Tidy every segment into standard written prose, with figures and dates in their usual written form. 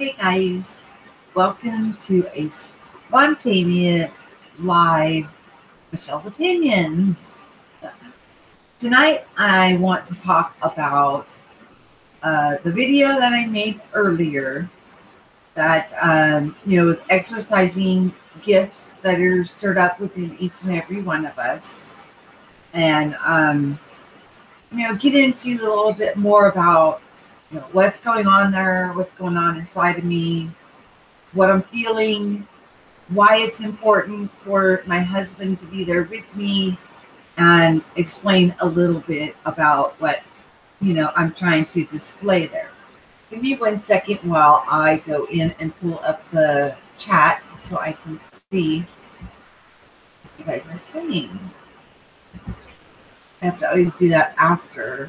Hey guys, welcome to a spontaneous live Michelle's Opinions. Tonight I want to talk about the video that I made earlier that was exercising gifts that are stirred up within each and every one of us, and get into a little bit more about what's going on there, what's going on inside of me, what I'm feeling, why it's important for my husband to be there with me, and explain a little bit about what I'm trying to display there. Give me 1 second while I go in and pull up the chat so I can see what you guys are saying. I have to always do that after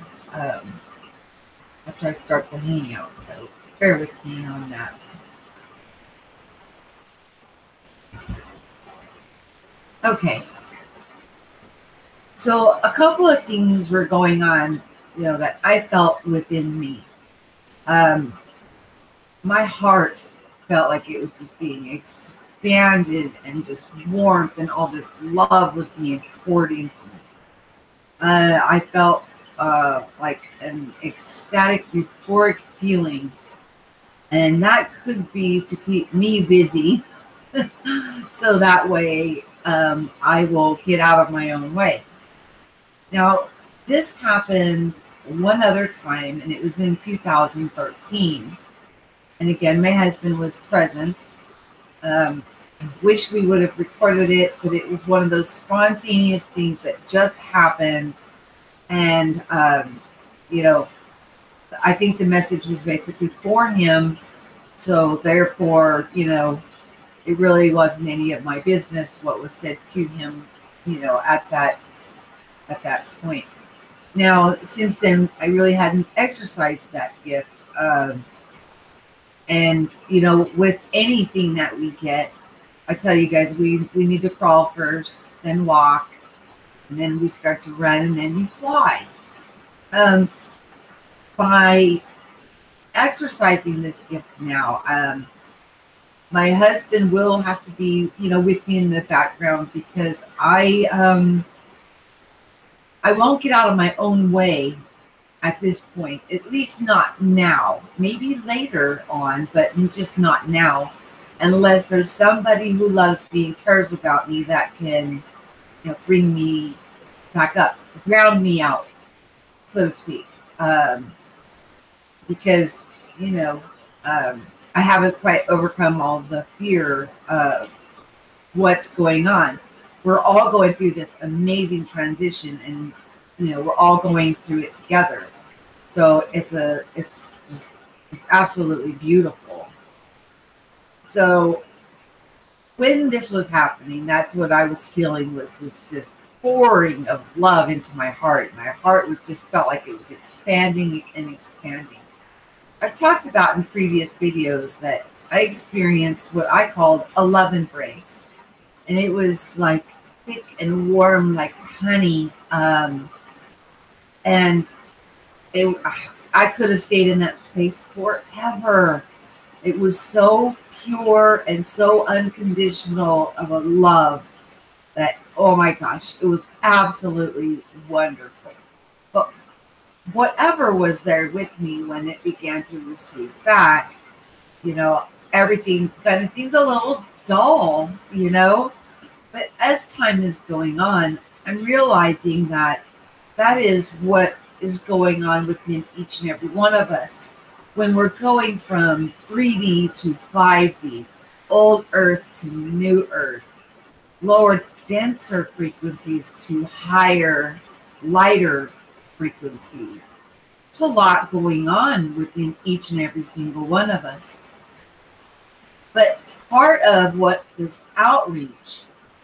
I start the hangout, so bear with me on that. Okay. So a couple of things were going on, that I felt within me. My heart felt like it was just being expanded, and just warmth and all this love was being poured into me. I felt like an ecstatic, euphoric feeling, and that could be to keep me busy, so that way I will get out of my own way. Now, this happened one other time, and it was in 2013. And again, my husband was present. I wish we would have recorded it, but it was one of those spontaneous things that just happened. And, I think the message was basically for him. So therefore, it really wasn't any of my business what was said to him, at that point. Now, since then, I really hadn't exercised that gift. And, with anything that we get, I tell you guys, we need to crawl first, then walk, and then we start to run, and then we fly. By exercising this gift now, my husband will have to be, with me in the background, because I won't get out of my own way at this point, at least not now. Maybe later on, but just not now, unless there's somebody who loves me and cares about me that can, bring me back up, ground me out, so to speak. Because, I haven't quite overcome all the fear of what's going on. We're all going through this amazing transition, and we're all going through it together. So it's absolutely beautiful. So when this was happening, that's what I was feeling, was this just pouring of love into my heart. My heart just felt like it was expanding and expanding. I've talked about in previous videos that I experienced what I called a love embrace. And it was like thick and warm like honey. And I could have stayed in that space forever. It was so pure and so unconditional of a love that, oh my gosh, it was absolutely wonderful. But whatever was there with me when it began to receive back, everything kind of seemed a little dull, But as time is going on, I'm realizing that is what is going on within each and every one of us. When we're going from 3D to 5D, old Earth to new Earth, lower, denser frequencies to higher, lighter frequencies. There's a lot going on within each and every single one of us. But part of what this outreach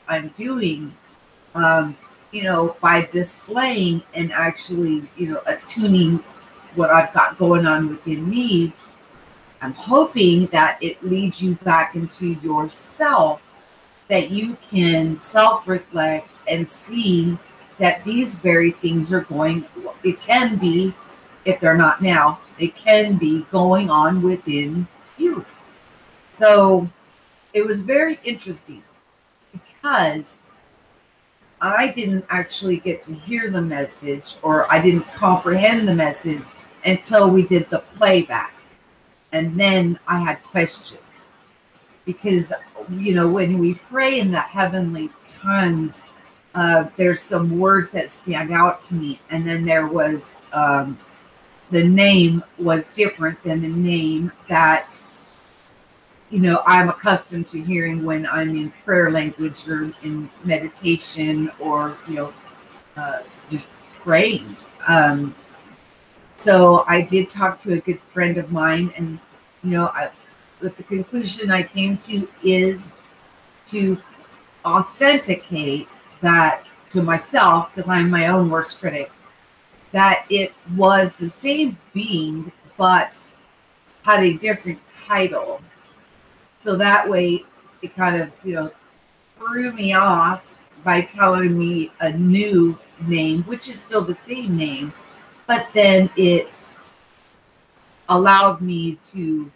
I'm doing, by displaying and actually, attuning what I've got going on within me, I'm hoping that it leads you back into yourself, that you can self-reflect and see that these very things are it can be, if they're not now, it can be going on within you. So it was very interesting because I didn't actually get to hear the message, or I didn't comprehend the message until we did the playback. And then I had questions because, when we pray in the heavenly tongues, there's some words that stand out to me. And then there was the name was different than the name that I'm accustomed to hearing when I'm in prayer language or in meditation or, just praying. So I did talk to a good friend of mine, and, but the conclusion I came to is to authenticate that to myself, because I'm my own worst critic, that it was the same being, but had a different title. So that way it kind of, threw me off by telling me a new name, which is still the same name, but then it allowed me to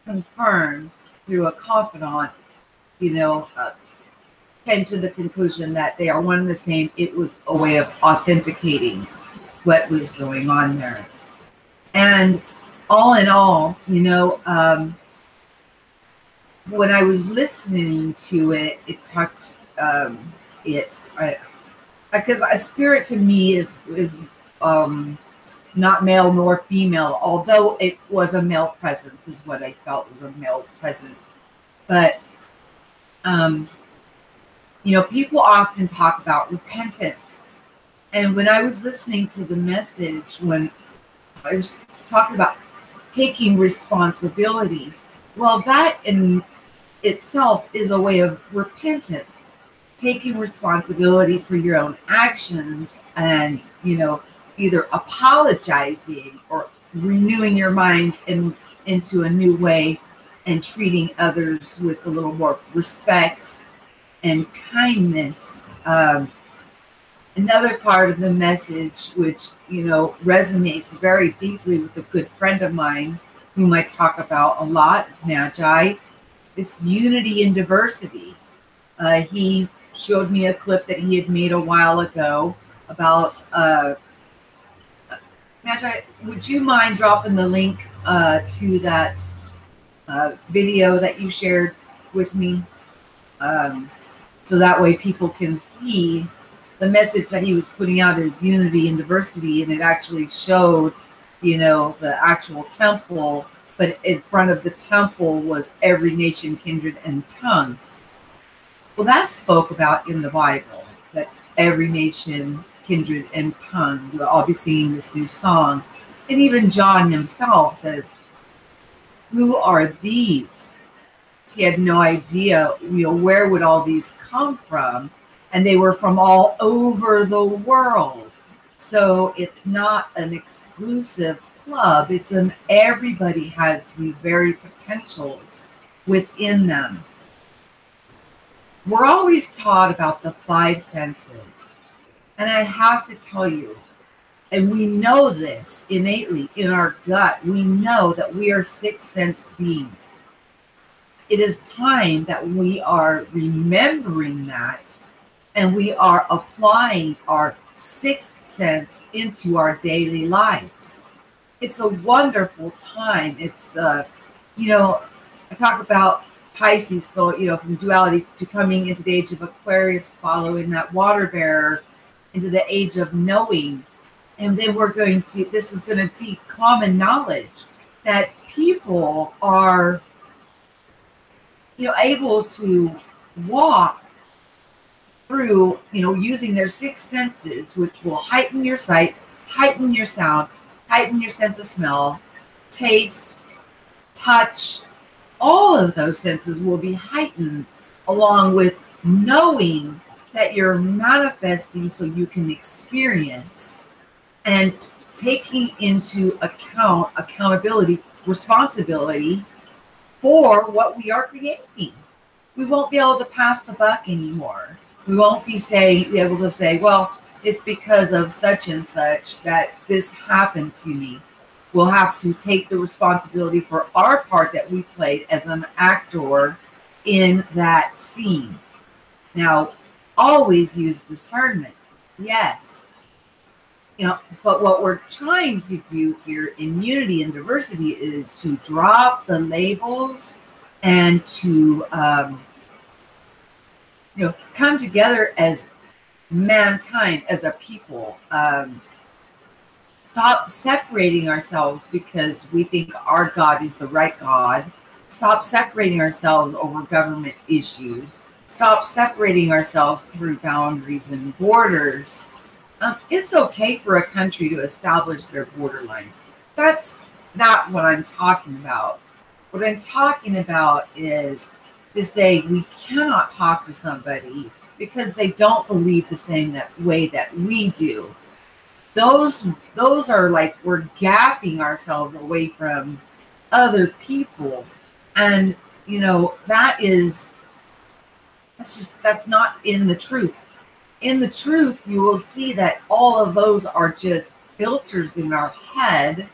confirm through a confidant, came to the conclusion that they are one and the same. It was a way of authenticating what was going on there. And all in all, when I was listening to it, it talked because a spirit to me is not male nor female, although it was a male presence, is what I felt was a male presence. But people often talk about repentance, and when I was listening to the message, when I was talking about taking responsibility, well, that in itself is a way of repentance, taking responsibility for your own actions, and either apologizing or renewing your mind into a new way and treating others with a little more respect and kindness. Another part of the message, which resonates very deeply with a good friend of mine whom I talk about a lot, Magi, is unity in diversity. He showed me a clip that he had made a while ago about Magi, would you mind dropping the link to that video that you shared with me? So that way people can see the message that he was putting out is unity and diversity, and it actually showed, the actual temple, but in front of the temple was every nation, kindred, and tongue. Well, that's spoke about in the Bible, that every nation, kindred, and tongue will all be singing this new song. And even John himself says, who are these? He had no idea, where would all these come from? And they were from all over the world. So it's not an exclusive club. Everybody has these very potentials within them. We're always taught about the five senses. And I have to tell you, and we know this innately in our gut, we know that we are sixth sense beings. It is time that we are remembering that, and we are applying our sixth sense into our daily lives. It's a wonderful time. It's I talk about Pisces going, from duality to coming into the age of Aquarius, following that water bearer into the age of knowing. And then this is going to be common knowledge that people are, able to walk through, using their six senses, which will heighten your sight, heighten your sound, heighten your sense of smell, taste, touch. All of those senses will be heightened, along with knowing that you're manifesting so you can experience, and taking into accountability, responsibility for what we are creating. We won't be able to pass the buck anymore. We won't be able to say, well, it's because of such and such that this happened to me. we'll have to take the responsibility for our part that we played as an actor in that scene. Now, always use discernment, yes. But what we're trying to do here in unity and diversity is to drop the labels and to, come together as mankind, as a people. Stop separating ourselves because we think our God is the right God. Stop separating ourselves over government issues. Stop separating ourselves through boundaries and borders. It's okay for a country to establish their borderlines. That's not what I'm talking about. What I'm talking about is to say we cannot talk to somebody because they don't believe the same way that we do. Those are like we're gapping ourselves away from other people, and that's not in the truth. In the truth, you will see that all of those are just filters in our head.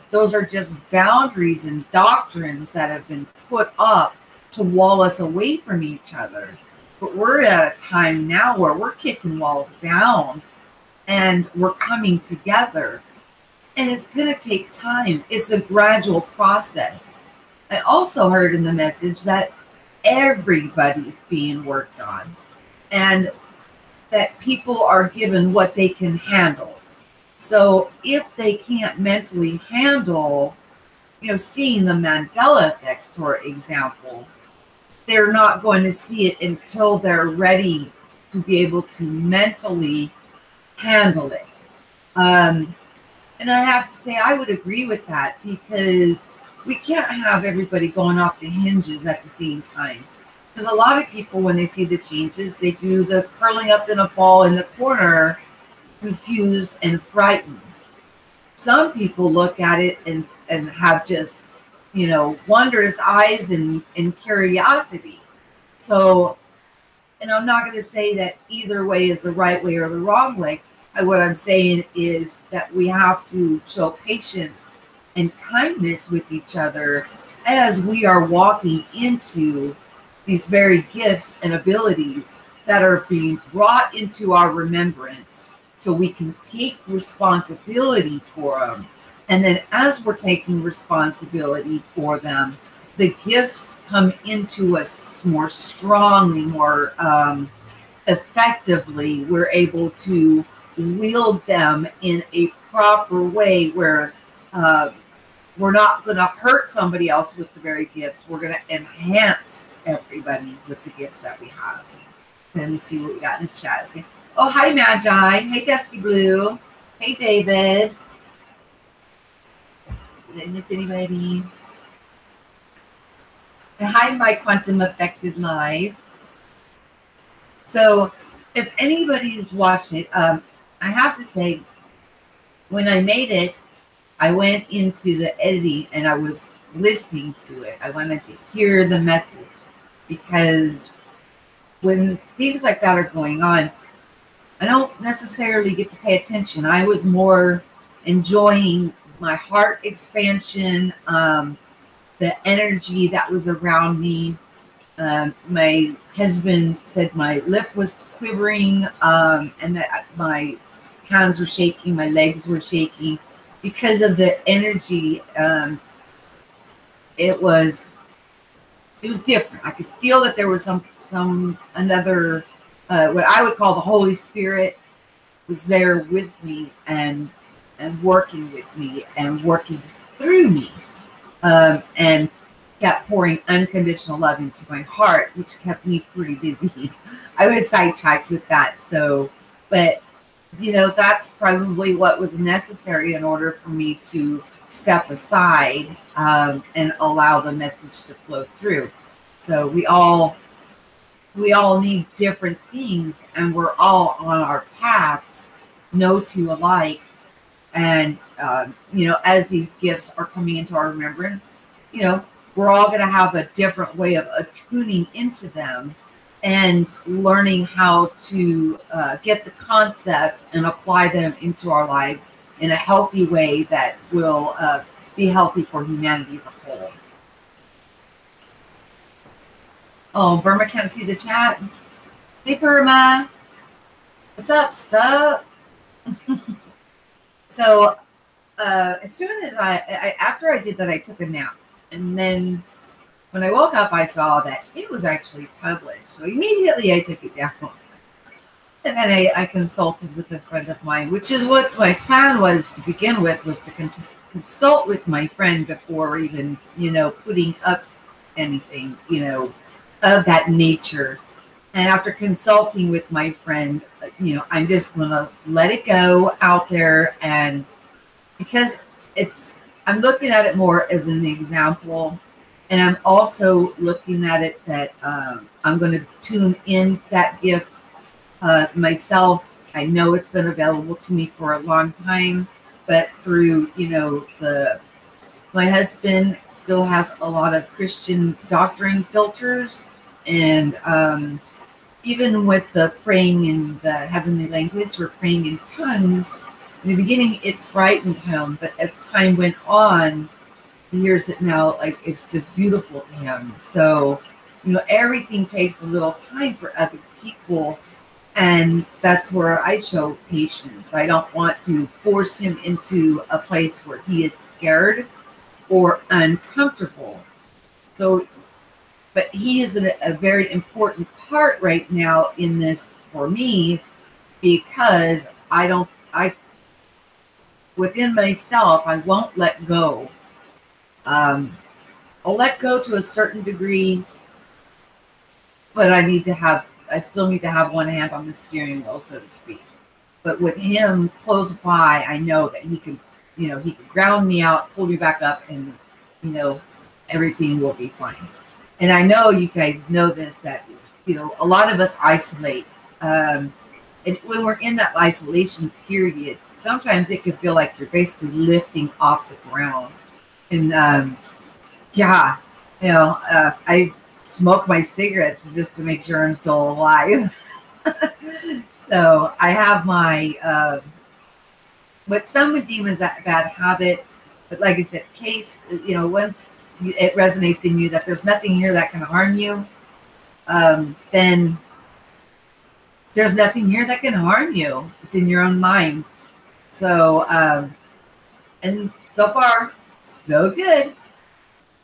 Those are just boundaries and doctrines that have been put up to wall us away from each other. But we're at a time now where we're kicking walls down and we're coming together. And it's going to take time. It's a gradual process. I also heard in the message that everybody's being worked on and that people are given what they can handle. So if they can't mentally handle, seeing the Mandela effect, for example, they're not going to see it until they're ready to be able to mentally handle it. And I have to say, I would agree with that because we can't have everybody going off the hinges at the same time. Because a lot of people, when they see the changes, they do the curling up in a ball in the corner, confused and frightened. Some people look at it and have just, wondrous eyes and curiosity. So, and I'm not going to say that either way is the right way or the wrong way. What I'm saying is that we have to show patience and kindness with each other as we are walking into these very gifts and abilities that are being brought into our remembrance so we can take responsibility for them. And then as we're taking responsibility for them, the gifts come into us more strongly, more effectively. We're able to wield them in a proper way where we're not going to hurt somebody else with the very gifts. We're going to enhance everybody with the gifts that we have. Let me see what we got in the chat. Oh, hi, Magi. Hey, Dusty Blue. Hey, David. Did I miss anybody? And hi, my Quantum Affected Live. So if anybody's watched it, I have to say, when I made it, I went into the editing and I was listening to it. I wanted to hear the message because when things like that are going on, I don't necessarily get to pay attention. I was more enjoying my heart expansion, the energy that was around me. My husband said my lip was quivering and that my hands were shaking, my legs were shaking because of the energy. It was different. I could feel that there was another what I would call the Holy Spirit was there with me and working with me and working through me, and kept pouring unconditional love into my heart, which kept me pretty busy. I was sidetracked with that. So, but that's probably what was necessary in order for me to step aside and allow the message to flow through. So we all need different things, and we're all on our paths, no two alike. And as these gifts are coming into our remembrance, we're all going to have a different way of attuning into them and learning how to get the concept and apply them into our lives in a healthy way that will be healthy for humanity as a whole. Oh, Burma can't see the chat. Hey, Burma. What's up, sup? So, as soon as after I did that, I took a nap. And then when I woke up, I saw that it was actually published. So immediately I took it down. And then I consulted with a friend of mine, which is what my plan was to begin with, was to consult with my friend before even, putting up anything, of that nature. And after consulting with my friend, I'm just going to let it go out there. And because I'm looking at it more as an example. And I'm also looking at it that I'm going to tune in that gift myself. I know it's been available to me for a long time, but through, my husband still has a lot of Christian doctrine filters. And even with the praying in the heavenly language or praying in tongues, in the beginning it frightened him, but as time went on, he hears it now like it's just beautiful to him. So, everything takes a little time for other people, and that's where I show patience. I don't want to force him into a place where he is scared or uncomfortable. So, but he is a very important part right now in this for me, because within myself, I won't let go. I'll let go to a certain degree, but I still need to have one hand on the steering wheel, so to speak. But with him close by, I know that he can ground me out, pull me back up, and, everything will be fine. And I know you guys know this, that, a lot of us isolate. And when we're in that isolation period, sometimes it can feel like you're basically lifting off the ground. And I smoke my cigarettes just to make sure I'm still alive. So I have my what some would deem as that bad habit, but like I said, case once it resonates in you that there's nothing here that can harm you, then there's nothing here that can harm you. It's in your own mind. So and so far, so good.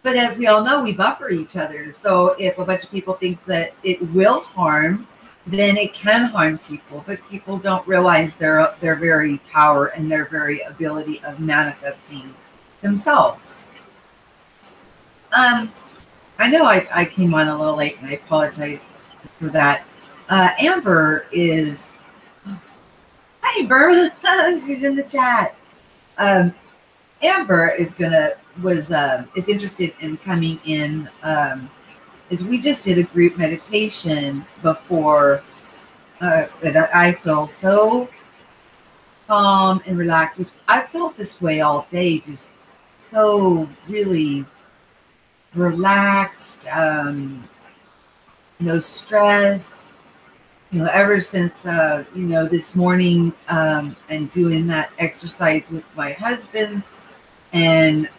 But as we all know, we buffer each other. So if a bunch of people thinks that it will harm, then it can harm people. But people don't realize their very power and their very ability of manifesting themselves. I know I came on a little late, and I apologize for that. Amber is... Hi, Burma. She's in the chat. Amber is interested in coming in. Is we just did a group meditation before that I feel so calm and relaxed, which I felt this way all day, just so really relaxed, no stress, ever since, this morning, and doing that exercise with my husband, and,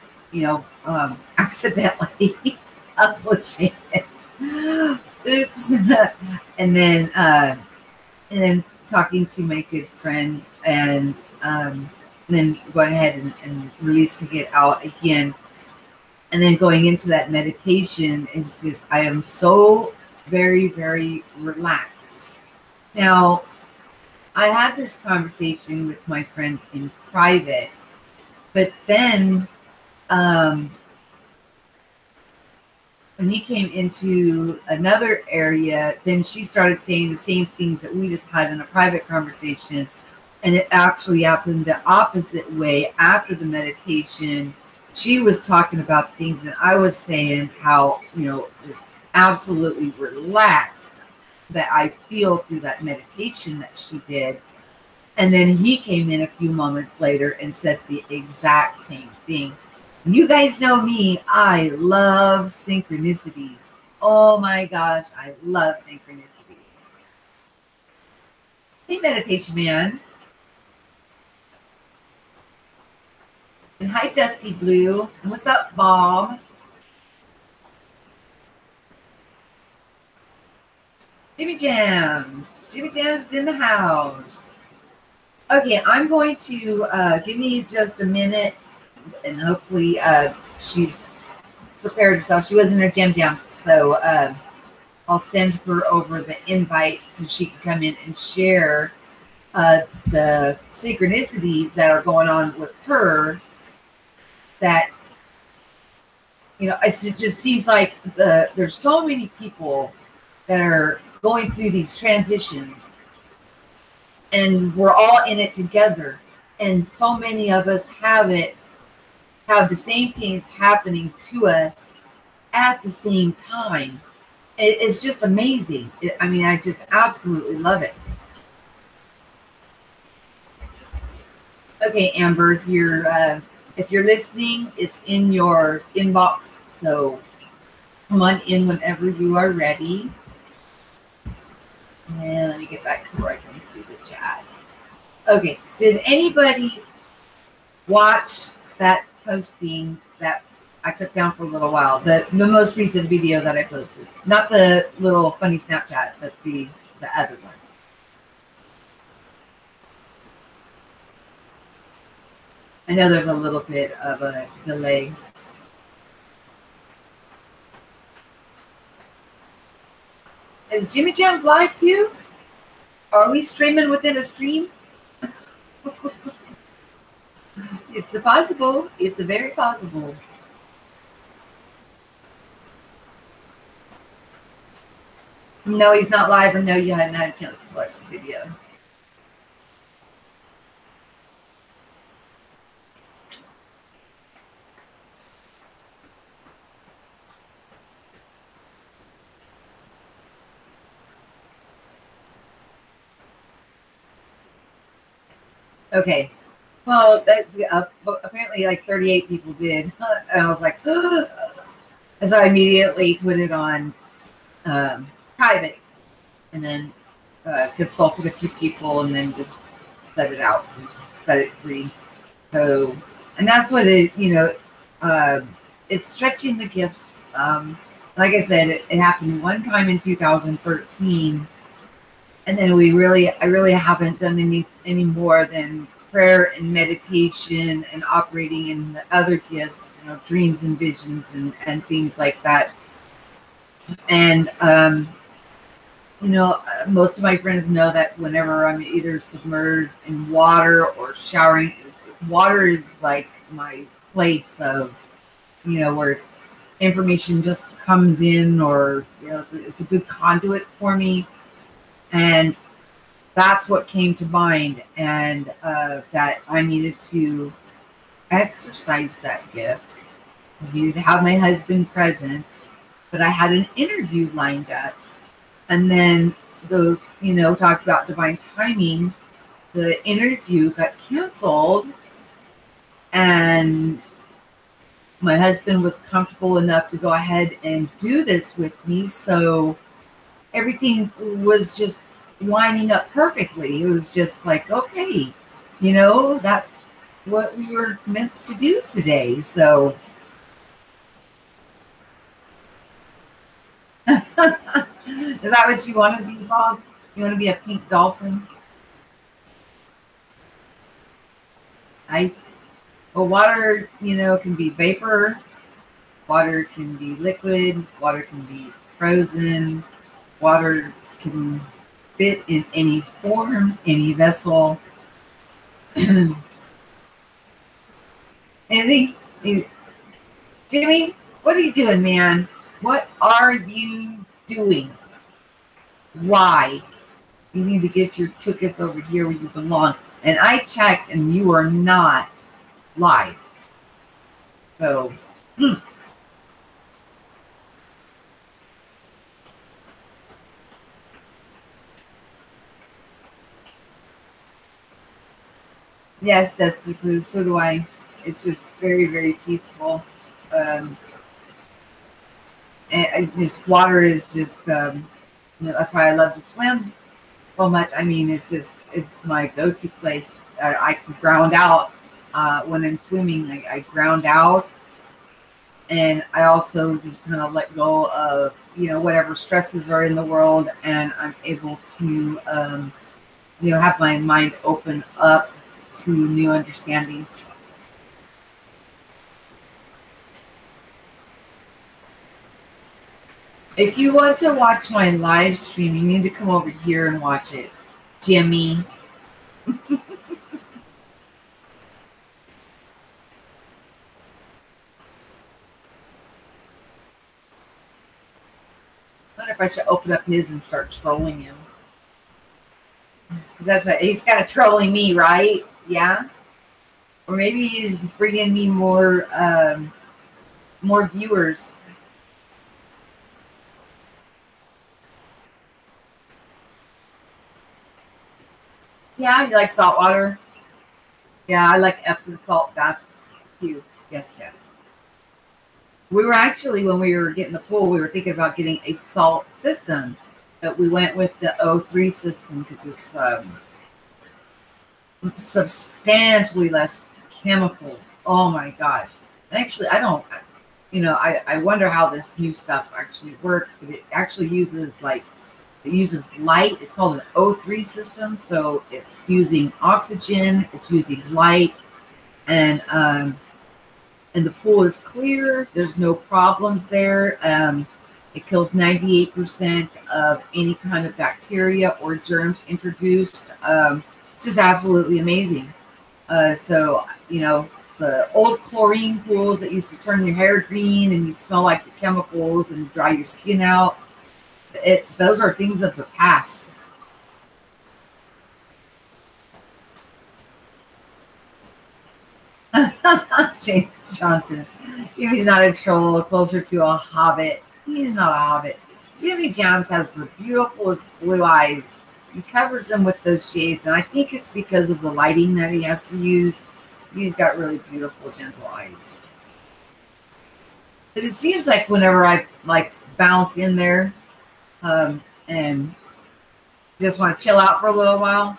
accidentally publishing it. Oops. And then talking to my good friend, and then going ahead and releasing it out again. And then going into that meditation is just, I am so very, very relaxed. Now, I had this conversation with my friend in private, but then when he came into another area, then she started saying the same things that we just had in a private conversation. And it actually happened the opposite way. After the meditation, she was talking about things that I was saying, how, just absolutely relaxed that I feel through that meditation that she did. And then he came in a few moments later and said the exact same thing. You guys know me. I love synchronicities. Oh my gosh, I love synchronicities. Hey, meditation man. And hi, Dusty Blue. And what's up, Bob? Jimmy Jams. Jimmy Jams is in the house. Okay, I'm going to give me just a minute, and hopefully she's prepared herself. She was in her jams, so I'll send her over the invite so she can come in and share the synchronicities that are going on with her. That, you know, it just seems like there's so many people that are going through these transitions, and we're all in it together. And so many of us have the same things happening to us at the same time. It's just amazing. I mean, I just absolutely love it. Okay, Amber, if you're listening, it's in your inbox. So come on in whenever you are ready. And let me get back to where I can see the chat. Okay, did anybody watch that posting that I took down for a little while? The most recent video that I posted, not the little funny Snapchat, but the other one. I know there's a little bit of a delay. Is Jimmy Jams live too? Are we streaming within a stream? It's a possible. It's a very possible. No, he's not live, or no, you hadn't had a chance to watch the video. Okay. Well, that's apparently like 38 people did. And I was like, and so I immediately put it on private, and then consulted a few people, and then just let it out, just set it free. So, and that's what it's stretching the gifts. Like I said, it happened one time in 2013, and then I really haven't done any more than prayer and meditation and operating in the other gifts, dreams and visions and things like that. And most of my friends know that whenever I'm either submerged in water or showering, water is like my place of, where information just comes in, or it's a good conduit for me. And that's what came to mind, and that I needed to exercise that gift. I needed to have my husband present, but I had an interview lined up. And then talk about divine timing, the interview got canceled, and my husband was comfortable enough to go ahead and do this with me. So everything was just lining up perfectly. It was just like, okay, that's what we were meant to do today. So is that what you want to be, Bob? You want to be a pink dolphin? Ice. Well, water, can be vapor. Water can be liquid. Water can be frozen. Water can fit in any form, any vessel. Izzy, Jimmy, what are you doing, man? What are you doing? Why? You need to get your tickets over here where you belong. And I checked, and you are not live. So, Yes, Dusty Blue, so do I. It's just very, very peaceful. And just water is just, that's why I love to swim so much. I mean, it's my go-to place. I can ground out when I'm swimming, I ground out, and I also just kind of let go of whatever stresses are in the world, and I'm able to have my mind open up to new understandings. If you want to watch my live stream, you need to come over here and watch it, Jimmy. I wonder if I should open up his and start trolling him. Because that's what he's kind of trolling me, right? Yeah. Or maybe he's bringing me more viewers. Yeah, you like salt water? Yeah, I like Epsom salt baths too. Yes, yes. We were actually, when we were getting the pool, we were thinking about getting a salt system, but we went with the O3 system because it's substantially less chemicals. Oh my gosh. Actually, I don't, I wonder how this new stuff actually works, but it actually uses it uses light. It's called an O3 system. So it's using oxygen, it's using light, and the pool is clear. There's no problems there. It kills 98% of any kind of bacteria or germs introduced. It's just absolutely amazing. So, the old chlorine pools that used to turn your hair green and you'd smell like the chemicals and dry your skin out, those are things of the past. James Johnson. Jimmy's not a troll, closer to a hobbit. He's not a hobbit. Jimmy Jones has the beautifulest blue eyes. He covers them with those shades, and I think it's because of the lighting that he has to use. He's got really beautiful, gentle eyes. But it seems like whenever I bounce in there and just want to chill out for a little while,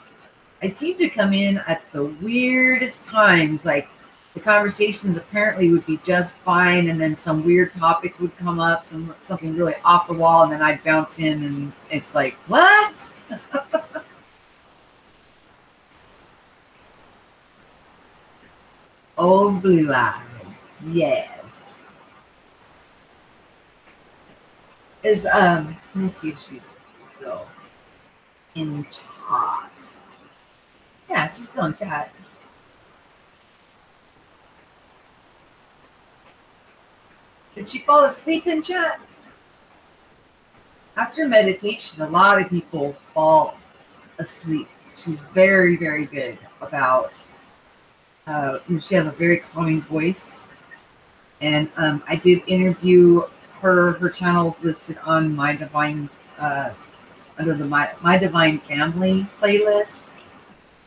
I seem to come in at the weirdest times. Like the conversations apparently would be just fine, and then some weird topic would come up, something really off the wall, and then I'd bounce in, and it's like, what? Old blue eyes, yes. Let me see if she's still in chat. Yeah, she's still in chat. Did she fall asleep in chat? After meditation, a lot of people fall asleep. She's very, very good about. She has a very calming voice, and I did interview her. Her channel is listed on my divine under the my Divine Family playlist,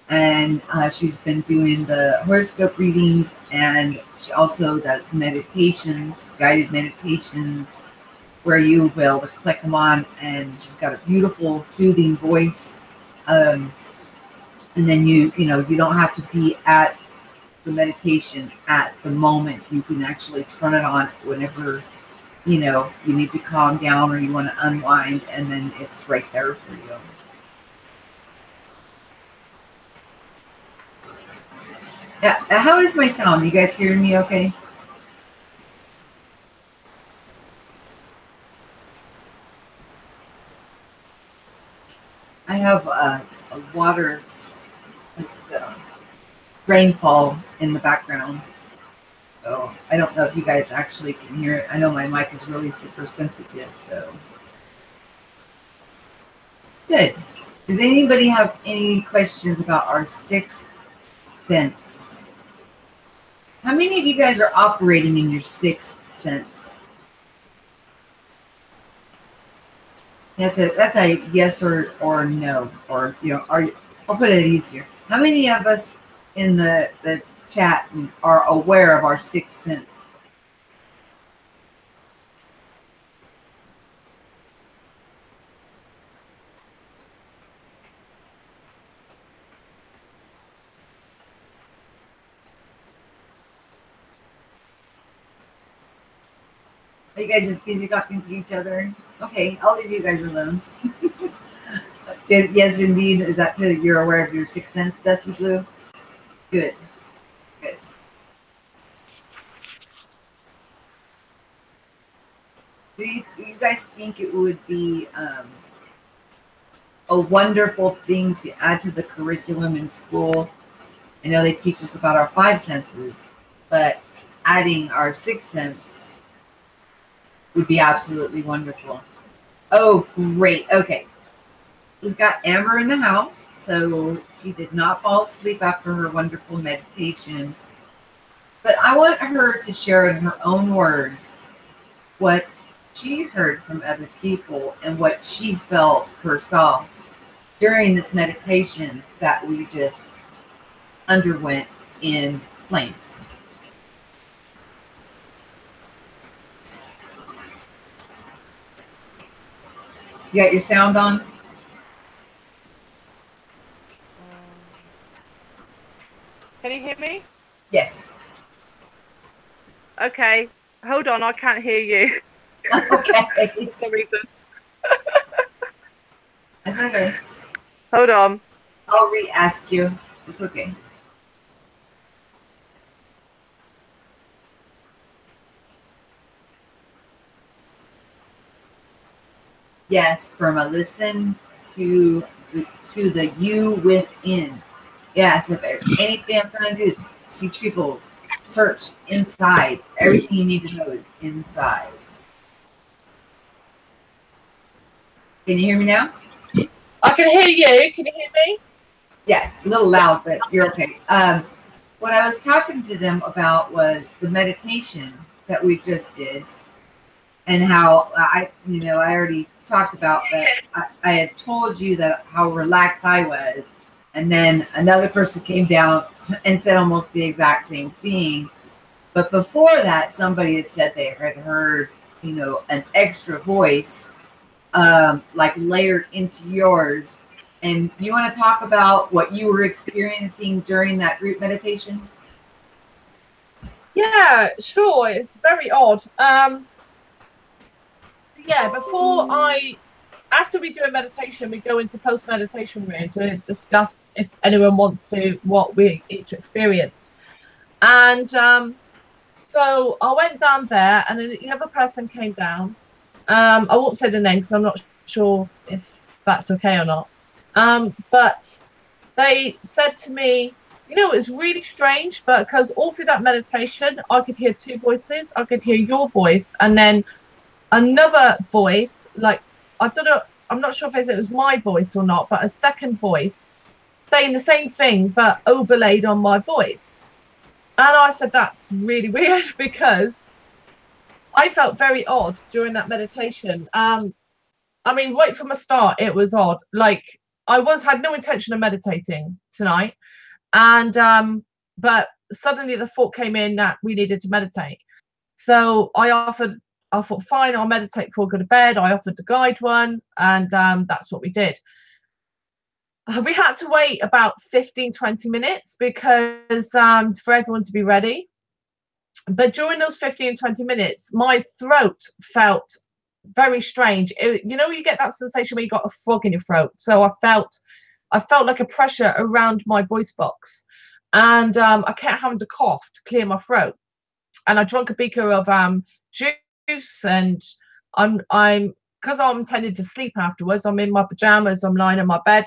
and she's been doing the horoscope readings, and she also does meditations, guided meditations, where you will click them on, and she's got a beautiful, soothing voice. And then you don't have to be at the meditation at the moment. You can actually turn it on whenever you need to calm down or you want to unwind, and then it's right there for you. Yeah, how is my sound? You guys hearing me okay? I have a water, this is rainfall in the background. So I don't know if you guys actually can hear it. I know my mic is really super sensitive, so good. Does anybody have any questions about our sixth sense? How many of you guys are operating in your sixth sense? That's a yes or no, or I'll put it easier. How many of us in the chat are aware of our sixth sense? Are you guys just busy talking to each other? Okay, I'll leave you guys alone. Yes, indeed. Is that to you're aware of your sixth sense, Dusty Blue? Good, good. Do you guys think it would be a wonderful thing to add to the curriculum in school? I know they teach us about our five senses, but adding our sixth sense would be absolutely wonderful. Oh, great. Okay. We've got Amber in the house, so she did not fall asleep after her wonderful meditation. But I want her to share in her own words what she heard from other people and what she felt herself during this meditation that we just underwent in Flint. You got your sound on? Can you hear me? Yes. Okay. Hold on, I can't hear you Okay. for some reason. That's okay. Hold on. I'll re-ask you. It's okay. Yes, Burma. Listen to the you within. Yes, if anything I'm trying to do is teach people search inside. Everything you need to know is inside. Can you hear me now? I can hear you. Can you hear me? Yeah, a little loud, but you're okay. What I was talking to them about was the meditation that we just did, and how I already talked about that. I had told you that how relaxed I was, and then another person came down and said almost the exact same thing. But before that, somebody had said they had heard, an extra voice, like layered into yours. And you want to talk about what you were experiencing during that group meditation? Yeah, sure. It's very odd. Yeah, after we do a meditation, we go into post meditation room to discuss if anyone wants to what we each experienced. And so I went down there, and then the other person came down. I won't say the name because I'm not sure if that's okay or not. But they said to me, it's really strange, but because all through that meditation, I could hear two voices. I could hear your voice, and then another voice, like, I don't know, I'm not sure if it was my voice or not, but a second voice saying the same thing, but overlaid on my voice. And I said, that's really weird because I felt very odd during that meditation. I mean, right from the start, it was odd. Like, had no intention of meditating tonight, and but suddenly the thought came in that we needed to meditate. So I thought, fine, I'll meditate before I go to bed. I offered to guide one, and that's what we did. We had to wait about 15-20 minutes because for everyone to be ready. But during those 15-20 minutes, my throat felt very strange. You get that sensation when you got a frog in your throat. So I felt like a pressure around my voice box, and I kept having to cough to clear my throat. And I drank a beaker of juice, and I'm because I'm intending to sleep afterwards. I'm in my pajamas. I'm lying in my bed,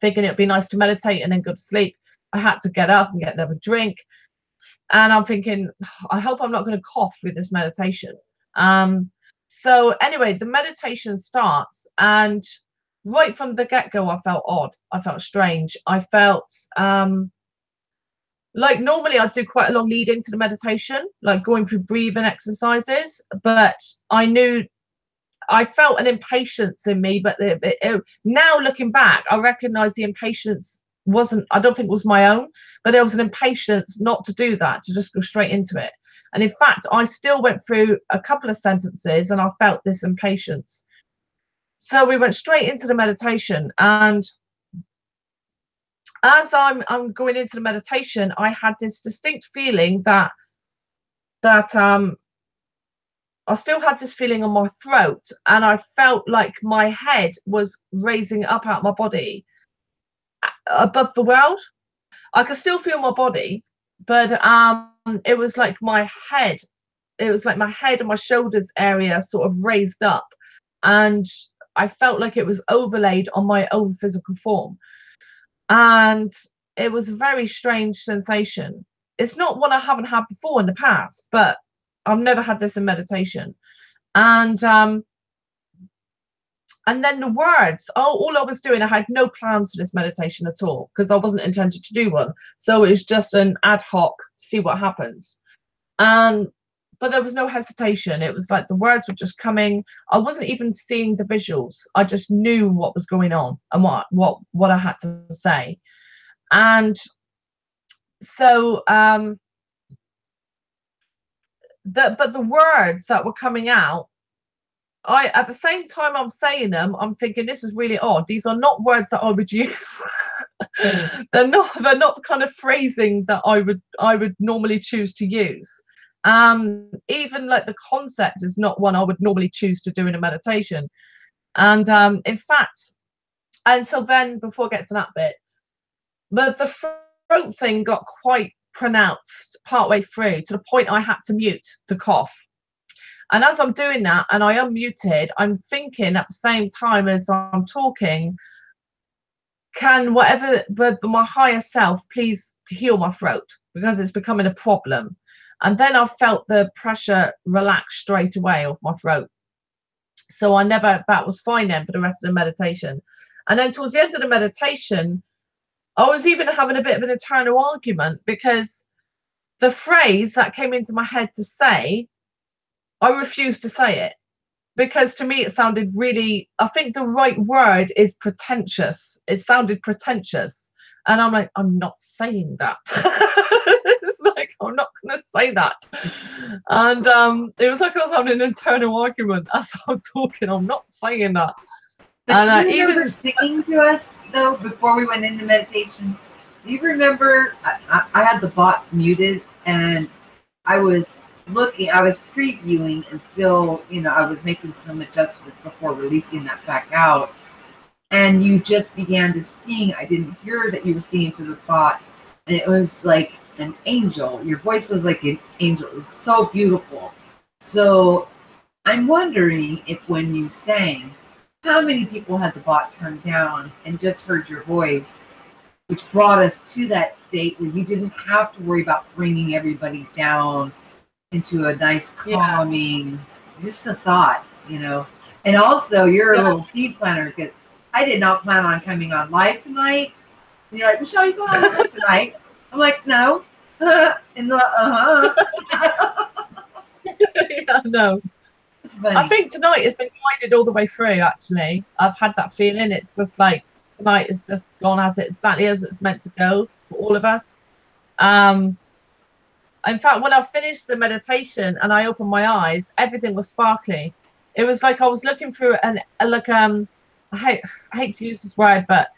thinking it'd be nice to meditate and then go to sleep. I had to get up and get another drink, and I'm thinking, I hope I'm not going to cough with this meditation. So anyway, the meditation starts, and right from the get-go, I felt odd. I felt strange. I felt like normally I'd do quite a long lead into the meditation, like going through breathing exercises, but I felt an impatience in me. But now looking back, I recognize the impatience I don't think it was my own, but there was an impatience not to do that, to just go straight into it. And in fact, I still went through a couple of sentences and I felt this impatience. So we went straight into the meditation, and as I'm going into the meditation, I had this distinct feeling that I still had this feeling on my throat, and I felt like my head was raising up out of my body above the world. I could still feel my body, but it was like my head. It was like my head and my shoulders area sort of raised up, and I felt like it was overlaid on my own physical form. And it was a very strange sensation. It's not one I haven't had before in the past, but I've never had this in meditation. And then the words, all I was doing, I had no plans for this meditation at all, because I wasn't intended to do one. So it was just an ad hoc, see what happens. But there was no hesitation. It was like the words were just coming. I wasn't even seeing the visuals. I just knew what was going on and what I had to say. And so but the words that were coming out, at the same time I'm saying them, I'm thinking this is really odd. These are not words that I would use. they're not the kind of phrasing that I would normally choose to use. Even like the concept is not one I would normally choose to do in a meditation. And in fact, and so then before I get to that bit, but the throat thing got quite pronounced partway through, to the point I had to mute to cough. And as I'm doing that and I unmuted, I'm thinking at the same time as I'm talking, can whatever, but my higher self please heal my throat, because it's becoming a problem. And then I felt the pressure relax straight away off my throat. So that was fine then for the rest of the meditation. And then towards the end of the meditation, I was even having a bit of an internal argument, because the phrase that came into my head to say, I refused to say it, because to me it sounded really, I think the right word is pretentious. It sounded pretentious. And I'm like, I'm not saying that. It's like, I'm not going to say that. And it was like I was having an internal argument as I'm talking. I'm not saying that. But do you remember singing to us, though, before we went into meditation? Do you remember, I had the bot muted, and I was previewing, and still, I was making some adjustments before releasing that back out. And you just began to sing. I didn't hear that you were singing to the bot. And it was like an angel. Your voice was like an angel. It was so beautiful. So I'm wondering if when you sang, how many people had the bot turned down and just heard your voice, which brought us to that state where you didn't have to worry about bringing everybody down into a nice calming, just a thought, And also, you're a little seed planner, because I did not plan on coming on live tonight. And you're like, Michelle, you going on live tonight? I'm like, no. And yeah, no. I think tonight has been guided all the way through, actually. I've had that feeling. It's just like tonight has just gone as it exactly as it's meant to go for all of us. In fact, when I finished the meditation and I opened my eyes, everything was sparkly. It was like I was looking through I hate to use this word, but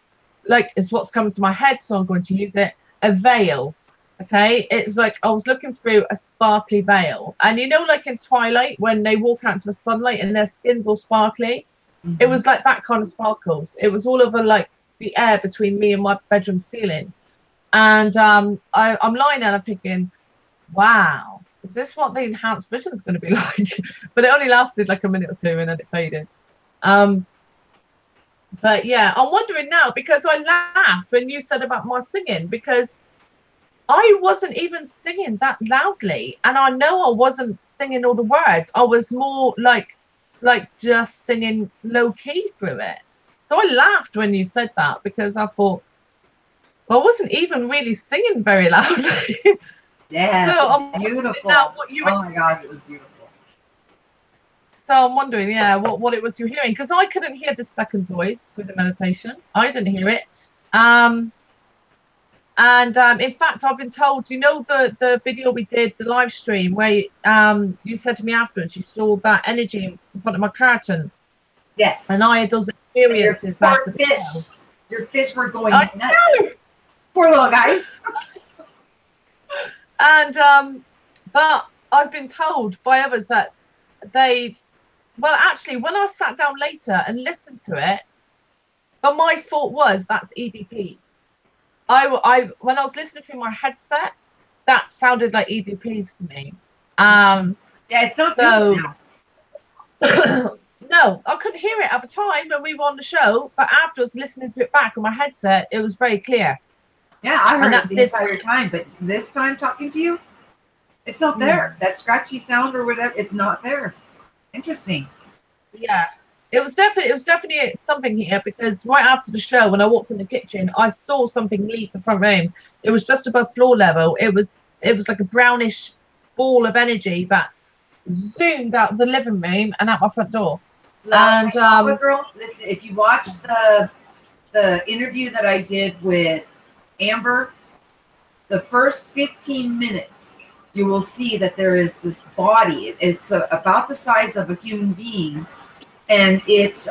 like it's what's coming to my head, so I'm going to use it. A veil. Okay, it's like I was looking through a sparkly veil, and like in Twilight when they walk out into the sunlight and their skin's all sparkly, it was like that kind of sparkles. It was all over like the air between me and my bedroom ceiling, and I'm lying there and I'm thinking, wow, is this what the enhanced vision is going to be like? But it only lasted like a minute or two and then it faded. But yeah, I'm wondering now, because I laughed when you said about my singing, because I wasn't even singing that loudly, and I know I wasn't singing all the words. I was more like just singing low key through it. So I laughed when you said that, because I thought, well, I wasn't even really singing very loudly. Yeah, so it's beautiful. Oh my gosh, it was beautiful. So I'm wondering, what it was you're hearing, because I couldn't hear the second voice with the meditation. I didn't hear it. And in fact, I've been told, the video we did, the live stream, where you said to me afterwards, you saw that energy in front of my curtain. Yes. And I had those experiences. Your fish were going nuts. Poor little guys. And but I've been told by others that well, actually, when I sat down later and listened to it, but my thought was that's EVP. When I was listening through my headset, that sounded like EVPs to me. Yeah, it's not doing So now. no, I couldn't hear it at the time when we were on the show, but afterwards listening to it back on my headset, it was very clear. Yeah, I heard And it that the did, entire time, but this time talking to you, it's not there. That scratchy sound or whatever, it's not there. Interesting. yeah. It was definitely something here, because right after the show, when I walked in the kitchen, I saw something leave the front room. It was just above floor level. It was like a brownish ball of energy that zoomed out the living room and out my front door. And Girl, listen, if you watch the interview that I did with Amber, the first 15 minutes, you will see that there is this body. It's about the size of a human being, and it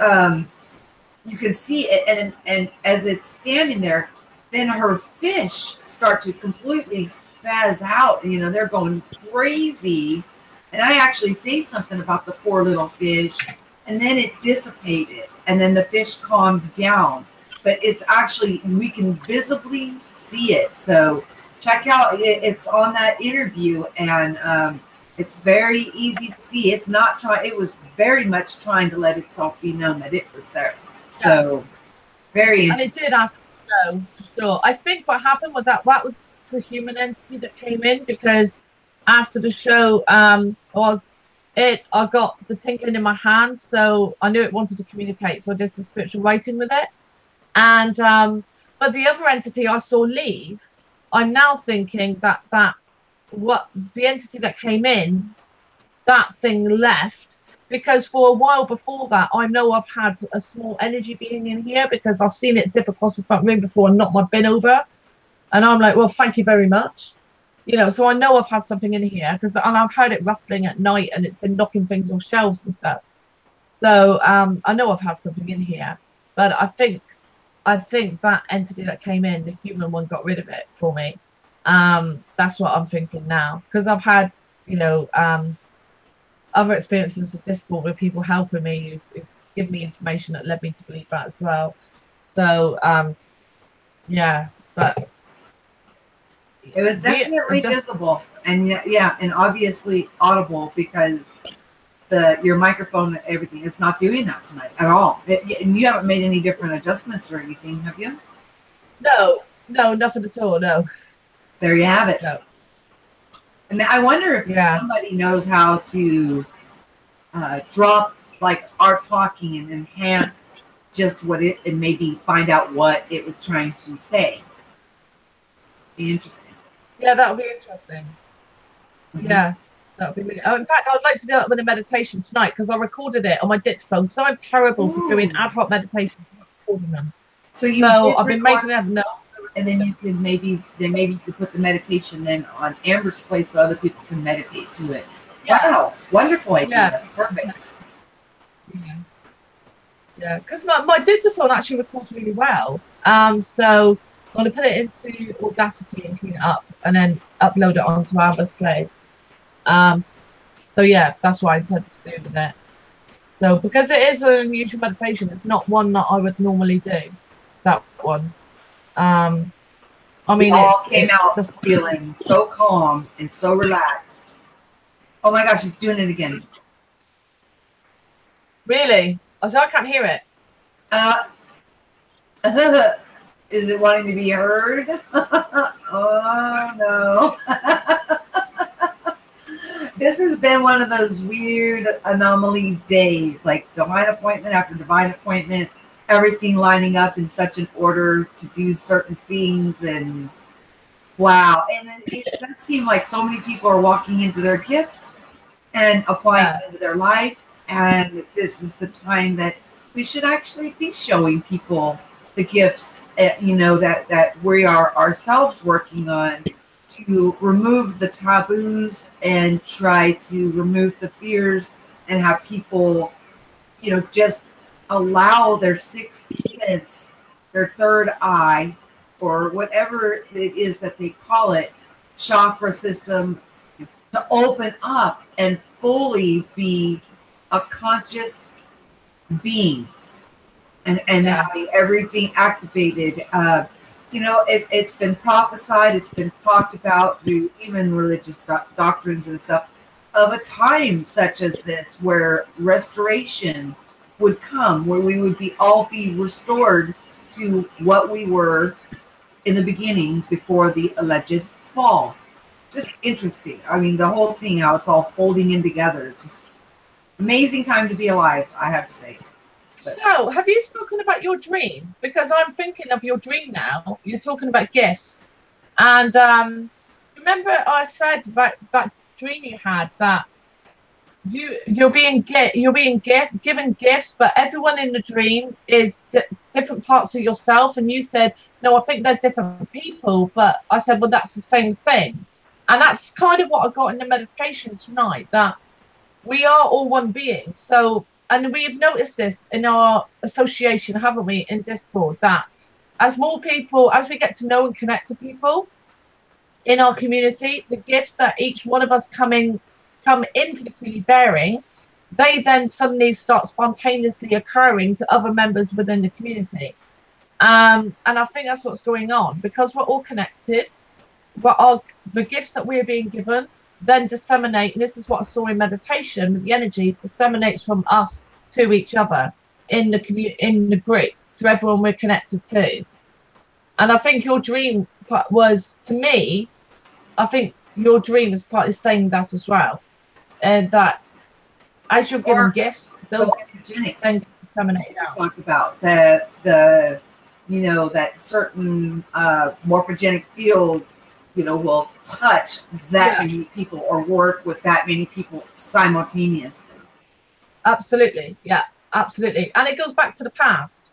you can see it, and as it's standing there, then her fish start to completely spaz out. You know, they're going crazy, and I actually say something about the poor little fish, and then it dissipated, and then the fish calmed down. But it's actually, we can visibly see it. So check out, it's on that interview, and it's very easy to see. It's not trying, it was very much trying to let itself be known that it was there. So very interesting. And it did after the show, for sure. I think what happened was that was a human entity that came in, because after the show I got the tingling in my hand, so I knew it wanted to communicate. So I did some spiritual writing with it. And but the other entity I saw leave, I'm now thinking that what the entity that came in, that thing left, because for a while before that, I know I've had a small energy being in here, because I've seen it zip across the front room before and knock my bin over, and I'm like, well, thank you very much, you know. So I know I've had something in here, and I've heard it rustling at night, and it's been knocking things off shelves and stuff. So I know I've had something in here, but I think that entity that came in, the human one, got rid of it for me. That's what I'm thinking now, because I've had, you know, other experiences with Discord with people helping me, who give me information that led me to believe that as well. So yeah, but it was definitely visible, and yeah, and obviously audible, because your microphone, everything, it's not doing that tonight at all. And you haven't made any different adjustments or anything, have you? No, nothing at all. No. There you have it. No. And I wonder if somebody knows how to drop like our talking and enhance just what it, and maybe find out what it was trying to say. Be interesting. Yeah, that would be interesting. Mm-hmm. Yeah, that would be really. In fact, I'd like to do it with a meditation tonight, because I recorded it on my dictaphone. So I'm terrible for doing ad hoc meditations, recording them. So I've been making them. And then you could maybe you could put the meditation then on Amber's place, so other people can meditate to it. Yeah. Wow, wonderful idea. Yeah. Perfect. Yeah, because my dictaphone actually records really well. So I'm going to put it into Audacity and clean it up, and then upload it onto Amber's place. So yeah, that's what I intend to do with it. So because it is an unusual meditation, it's not one that I would normally do. That one. I mean, it came out just feeling so calm and so relaxed. Oh my gosh, he's doing it again. Really? I can't hear it. Is it wanting to be heard? Oh no. This has been one of those weird anomaly days, like divine appointment after divine appointment, everything lining up in such an order to do certain things. And wow. And it does seem like so many people are walking into their gifts and applying them into their life. And this is the time that we should actually be showing people the gifts, that we are ourselves working on, to remove the taboos and try to remove the fears, and have people, just allow their sixth sense, their third eye, or whatever it is that they call it, chakra system, to open up and fully be a conscious being, and Yeah. having everything activated. It's been prophesied, it's been talked about through even religious doctrines and stuff, of a time such as this where restoration would come, where we would all be restored to what we were in the beginning before the alleged fall. Just interesting. I mean, the whole thing, how it's all folding in together. It's just amazing time to be alive, I have to say. So, have you spoken about your dream? Because I'm thinking of your dream now. You're talking about gifts, and remember I said about that dream you had, that you're being given gifts, but everyone in the dream is different parts of yourself. And you said, no, I think they're different people. But I said, well, that's the same thing. And that's kind of what I got in the meditation tonight, that we are all one being. So, and we've noticed this in our association, haven't we, in Discord, that as more people, as we get to know and connect to people in our community, the gifts that each one of us come into the community bearing, they then suddenly start spontaneously occurring to other members within the community. And I think that's what's going on, because we're all connected. The gifts that we're being given then disseminate, and this is what I saw in meditation, the energy disseminates from us to each other in the group, to everyone we're connected to. And I think your dream was, to me, I think your dream is partly saying that as well. And that as you're given gifts, those then disseminate out. Talk about the that certain morphogenic fields, will touch that many people or work with that many people simultaneously. Absolutely, yeah, absolutely. And it goes back to the past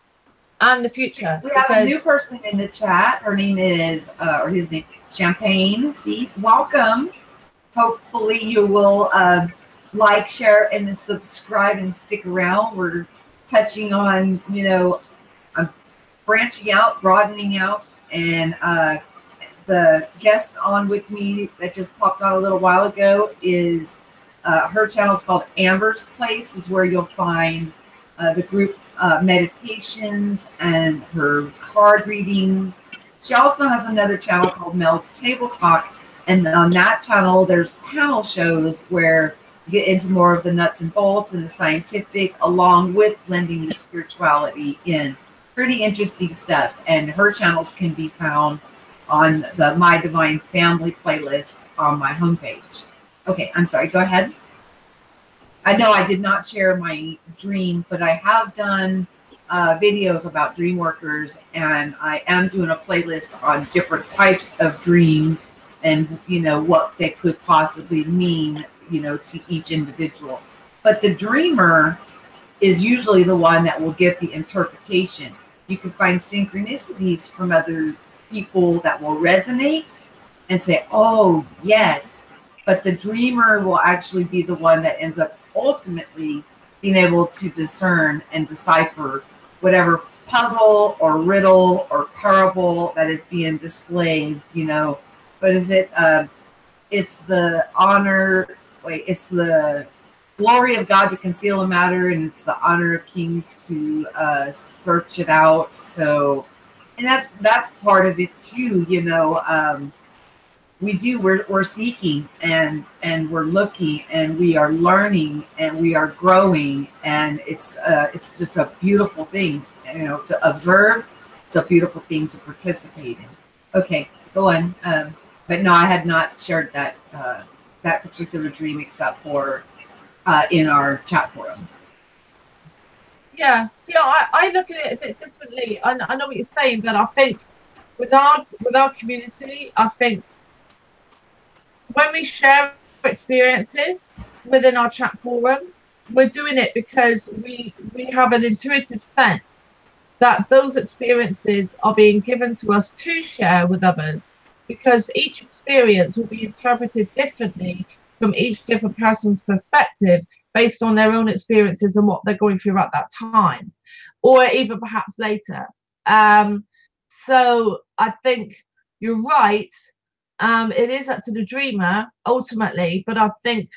and the future. We have a new person in the chat. Her name is, or his name, Champagne. See, welcome. Hopefully you will like, share, and subscribe and stick around. We're touching on, branching out, broadening out, and the guest on with me that just popped on a little while ago is her channel is called Amber's Place, is where you'll find the group meditations and her card readings. She also has another channel called Mel's Table Talk, and on that channel there's panel shows where you get into more of the nuts and bolts and the scientific, along with blending the spirituality in. Pretty interesting stuff, and her channels can be found on the My Divine Family playlist on my homepage. Okay, I'm sorry, go ahead. I know I did not share my dream, but I have done videos about dream workers, and I am doing a playlist on different types of dreams and, what they could possibly mean, to each individual. But the dreamer is usually the one that will get the interpretation. You can find synchronicities from other people that will resonate and say, oh, yes. But the dreamer will actually be the one that ends up ultimately being able to discern and decipher whatever puzzle or riddle or parable that is being displayed, But is it, it's the it's the glory of God to conceal a matter, and it's the honor of kings to search it out. So, and that's part of it too, we're seeking and we're looking and we are learning and we are growing, and it's just a beautiful thing, to observe. It's a beautiful thing to participate in. Okay, go on. But no, I had not shared that that particular dream except for in our chat forum. Yeah, see, I look at it a bit differently. I know what you're saying, but I think with our community, I think when we share experiences within our chat forum, we're doing it because we have an intuitive sense that those experiences are being given to us to share with others, because each experience will be interpreted differently from each different person's perspective based on their own experiences and what they're going through at that time, or even perhaps later. So I think you're right. it is up to the dreamer ultimately, but I think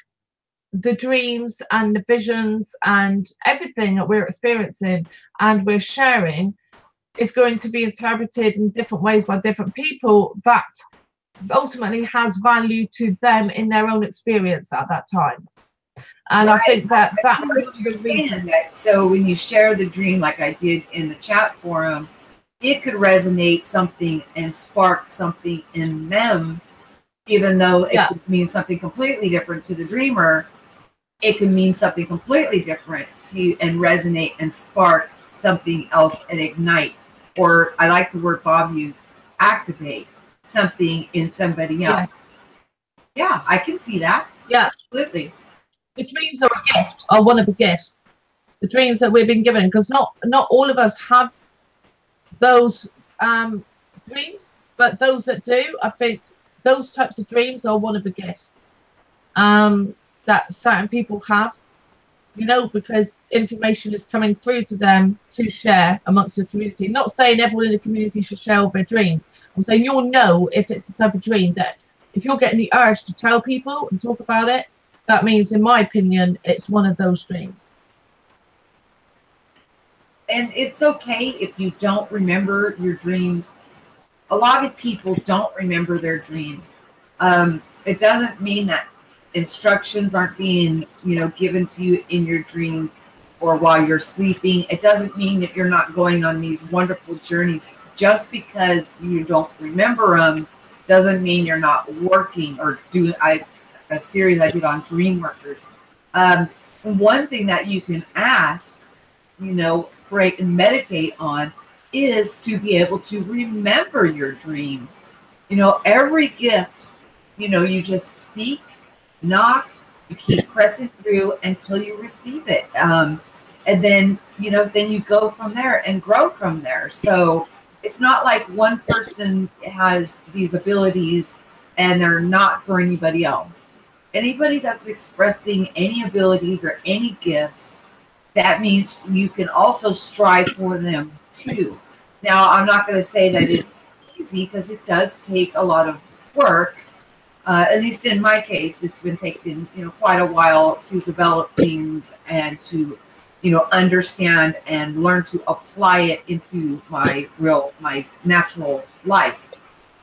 the dreams and the visions and everything that we're experiencing and we're sharing is going to be interpreted in different ways by different people, that ultimately has value to them in their own experience at that time. And right. I think that That's what you're saying. That so when you share the dream, like I did in the chat forum, it could resonate something and spark something in them, even though it could mean something completely different to the dreamer. It can mean something completely different to and resonate and spark something else and ignite, or I like the word Bob used, activate something in somebody else. Yeah, I can see that. Yeah, absolutely. The dreams are a gift, are one of the gifts. The dreams that we've been given, because not all of us have those dreams, but those that do, I think those types of dreams are one of the gifts that certain people have, you know, because information is coming through to them to share amongst the community. Not saying everyone in the community should share all their dreams. I'm saying you'll know if it's the type of dream that if you're getting the urge to tell people and talk about it, that means, in my opinion, it's one of those dreams. And it's okay if you don't remember your dreams. A lot of people don't remember their dreams. It doesn't mean that instructions aren't being, given to you in your dreams or while you're sleeping. It doesn't mean that you're not going on these wonderful journeys. Just because you don't remember them doesn't mean you're not working or doing. A series I did on dream workers. One thing that you can ask, pray and meditate on is to be able to remember your dreams. Every gift, you just seek, knock, you keep pressing through until you receive it. And then, then you go from there and grow from there. So it's not like one person has these abilities and they're not for anybody else. Anybody that's expressing any abilities or any gifts, that means you can also strive for them too. Now, I'm not going to say that it's easy because it does take a lot of work. At least in my case, it's been taking quite a while to develop things and to understand and learn to apply it into my natural life.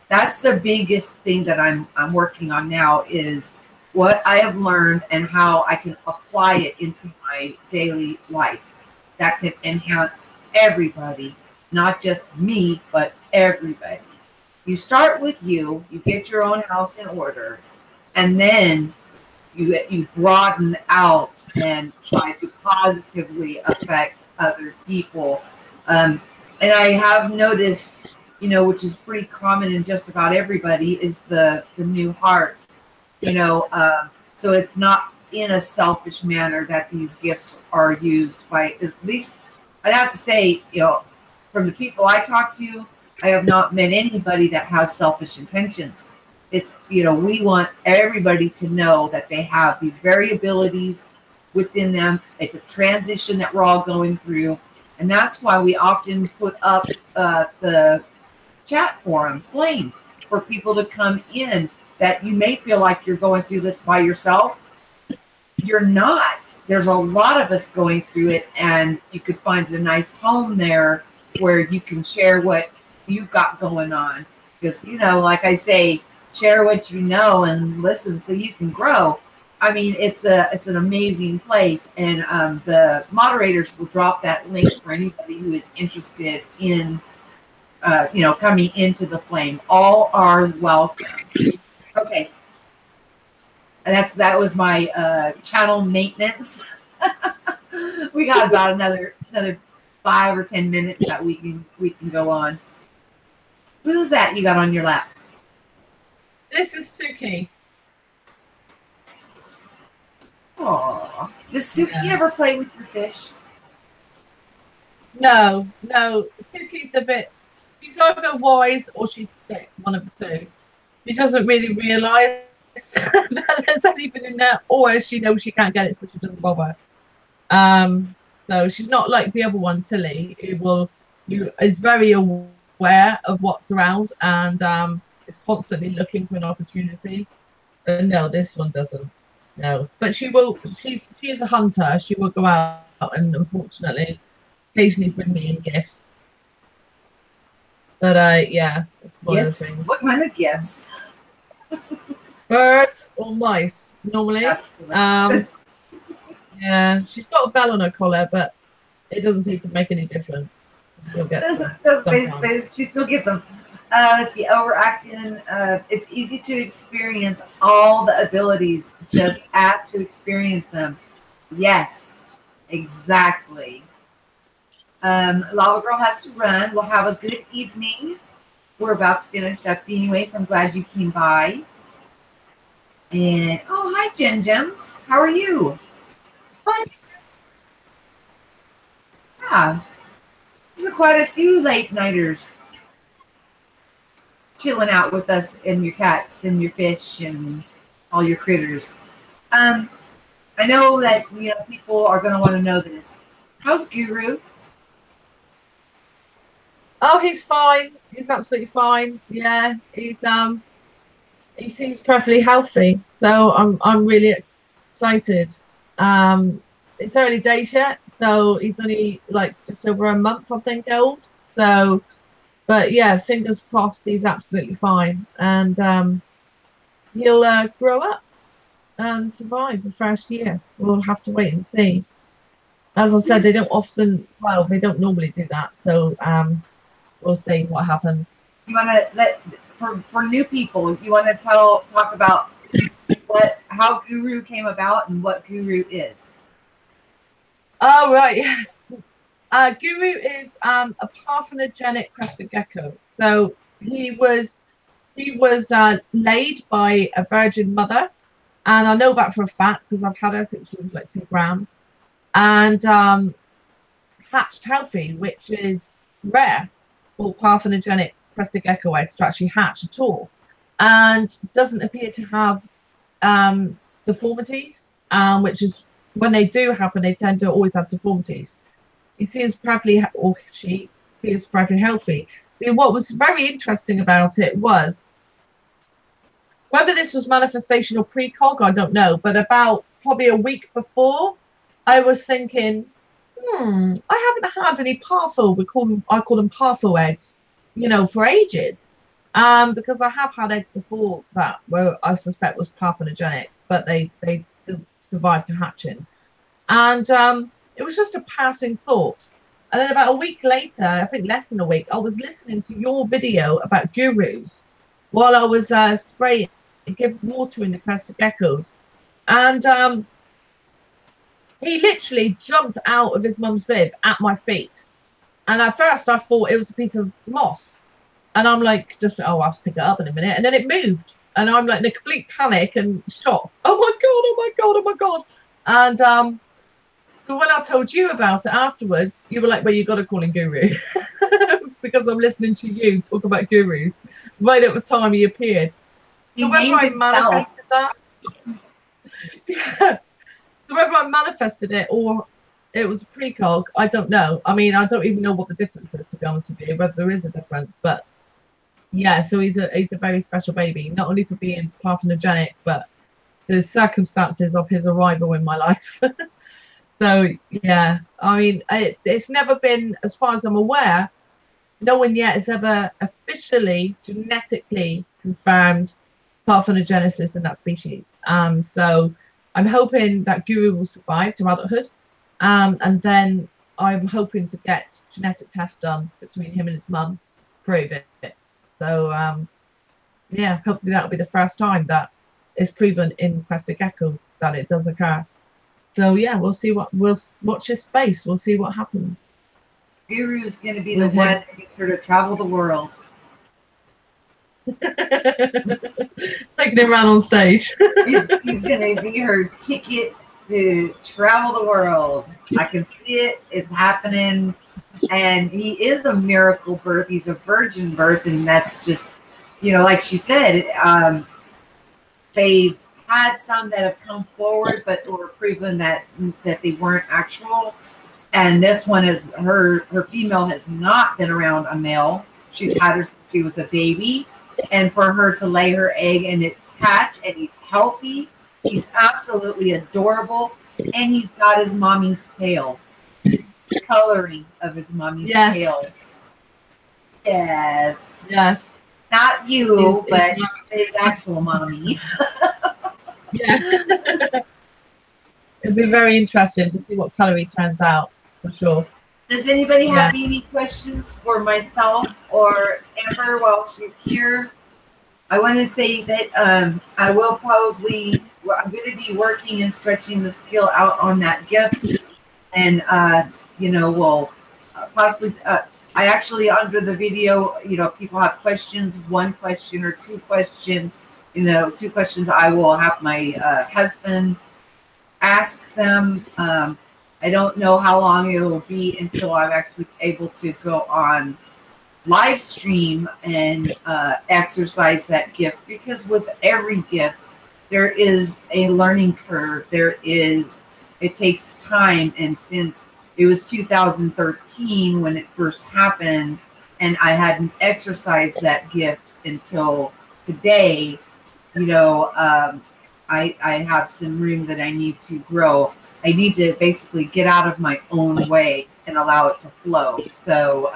That's the biggest thing that I'm working on now is what I have learned and how I can apply it into my daily life. That can enhance everybody, not just me, but everybody. You start with you get your own house in order, and then you broaden out and try to positively affect other people. And I have noticed, which is pretty common in just about everybody, is the new heart. So it's not in a selfish manner that these gifts are used by, at least I'd have to say, from the people I talk to, I have not met anybody that has selfish intentions. It's, we want everybody to know that they have these variabilities within them. It's a transition that we're all going through. And that's why we often put up the chat forum flame for people to come in, that you may feel like you're going through this by yourself. You're not. There's a lot of us going through it, and you could find a nice home there where you can share what you've got going on. Because, like I say, share what you know and listen so you can grow. I mean, it's an amazing place, and the moderators will drop that link for anybody who is interested in, coming into the flame. All are welcome. Okay. And that was my channel maintenance. We got about another 5 or 10 minutes that we can go on. Who's that you got on your lap? This is Suki. Aww. Does Suki ever play with your fish? No. Suki's a bit, she's either wise or she's sick, one of the two. She doesn't really realise that there's anything in there, or she knows she can't get it, so she doesn't bother. So she's not like the other one, Tilly, who is very aware of what's around, and is constantly looking for an opportunity. But no, this one doesn't. No, but she will. She is a hunter. She will go out and unfortunately, occasionally bring me in gifts. But yeah, it's one of the Gifts? things. What kind of gifts? Birds or mice normally. Yes. Yeah, she's got a bell on her collar, but it doesn't seem to make any difference. She'll get them sometimes. She still gets them. Let's see, overacting. It's easy to experience all the abilities. Just ask to experience them. Yes, exactly. Lava Girl has to run. We'll have a good evening. We're about to finish up anyways. I'm glad you came by. And oh, hi, Jen Gems. How are you? Hi. Yeah, there's quite a few late nighters chilling out with us and your cats and your fish and all your critters. I know that people are going to want to know this. How's Guru? Oh, he's fine. He's absolutely fine. Yeah, he seems perfectly healthy. So I'm really excited. It's early days yet, so he's only like just over a month, I think, old. So, but yeah, fingers crossed, he's absolutely fine, and he'll grow up and survive the first year. We'll have to wait and see. As I said, they don't normally do that. So we'll see what happens. You want to let for new people, you want to talk about how Guru came about and what Guru is. Oh right, yes. Guru is a parthenogenetic crested gecko. So he was laid by a virgin mother, and I know that for a fact because I've had her since she was like 2 grams, and hatched healthy, which is rare for parthenogenetic crested gecko eggs to actually hatch at all, and doesn't appear to have deformities, which is when they do happen, they tend to always have deformities. He seems perfectly, or she feels perfectly healthy. But what was very interesting about it was whether this was manifestation or precog, I don't know. But about probably a week before, I was thinking, I haven't had any partho. I call them partho eggs, for ages. Because I have had eggs before that where I suspect was parthenogenetic, but they didn't survive to hatching. And it was just a passing thought. And then about a week later, I think less than a week, I was listening to your video about gurus while I was watering the crested geckos. And he literally jumped out of his mum's bib at my feet. And at first I thought it was a piece of moss. And I'm like, I'll pick it up in a minute. And then it moved. And I'm like in a complete panic and shock. Oh my God, oh my God, oh my God. And so when I told you about it afterwards, you were like, well, you got to call him Guru. Because I'm listening to you talk about gurus right at the time he appeared. He named himself. That, yeah. So whether I manifested it or it was a precog, I don't know. I mean, I don't even know what the difference is, to be honest with you, whether there is a difference. But yeah, so he's a very special baby, not only for being parthenogenetic, but the circumstances of his arrival in my life. So yeah, I mean, it's never been, as far as I'm aware, no one yet has ever officially genetically confirmed parthenogenesis in that species. So I'm hoping that Guru will survive to adulthood, and then I'm hoping to get genetic tests done between him and his mum, prove it. So yeah, hopefully that'll be the first time that it's proven in crested geckos that it does occur. So yeah, we'll watch his space. We'll see what happens. Guru's going to be the one that gets her to travel the world. Taking him around on stage. he's going to be her ticket to travel the world. I can see it. It's happening. And he is a miracle birth. He's a virgin birth. And that's just, like she said, they've had some that have come forward, but were proven that they weren't actual. And this one is her female has not been around a male. She's had her since she was a baby. and for her to lay her egg and it hatch, and he's healthy. He's absolutely adorable, and he's got his mommy's tail, coloring of his mommy's tail. Yes. Yes. Not you, but his actual mommy. Yeah. It'll be very interesting to see what color he turns out, for sure. Does anybody have any questions for myself or Amber while she's here? I want to say that I will probably, I'm going to be working and stretching the skill out on that gift. And, you know, we'll possibly, I actually, under the video, you know, people have questions, one question or two questions, you know, two questions. I will have my husband ask them. I don't know how long it will be until I'm actually able to go on live stream and exercise that gift, because with every gift there is a learning curve. It takes time, and since it was 2013 when it first happened and I hadn't exercised that gift until today, you know, I have some room that I need to grow. I need to basically get out of my own way and allow it to flow. So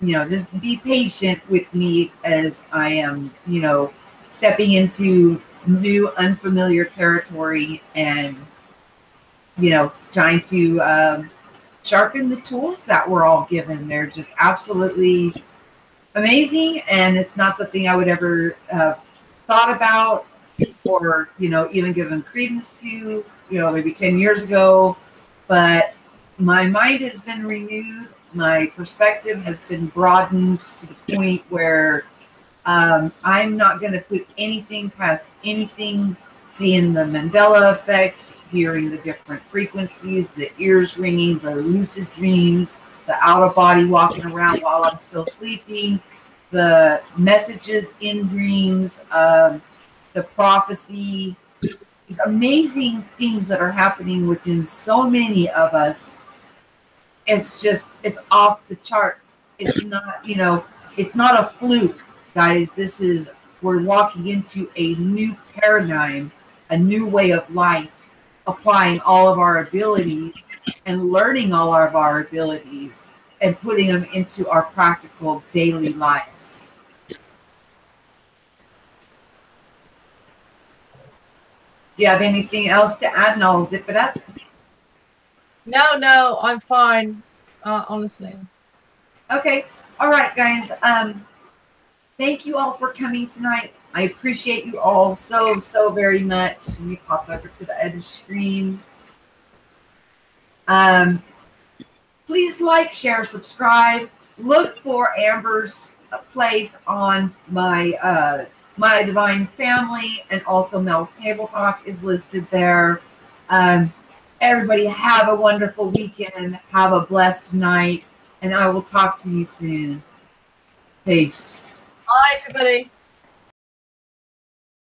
you know, just be patient with me as I am, you know, stepping into new unfamiliar territory and, you know, trying to sharpen the tools that we're all given. They're just absolutely amazing, and it's not something I would ever have thought about or, you know, even given credence to, you know, maybe 10 years ago. But my mind has been renewed. My perspective has been broadened to the point where I'm not going to put anything past anything. Seeing the Mandela effect, hearing the different frequencies, the ears ringing, the lucid dreams, the out of body walking around while I'm still sleeping, the messages in dreams, the prophecy, these amazing things that are happening within so many of us. It's just, it's off the charts. It's not, you know, it's not a fluke, guys. We're walking into a new paradigm, a new way of life, applying all of our abilities and learning all of our abilities and putting them into our practical daily lives. Do you have anything else to add? And I'll zip it up. No, I'm fine, honestly. Okay. All right, guys. Thank you all for coming tonight. I appreciate you all so very much. Let me pop over to the edge screen. Please like, share, subscribe. Look for Amber's place on my my Divine Family, and also Mel's Table Talk is listed there. Everybody have a wonderful weekend. Have a blessed night, and I will talk to you soon. Peace. Bye, everybody.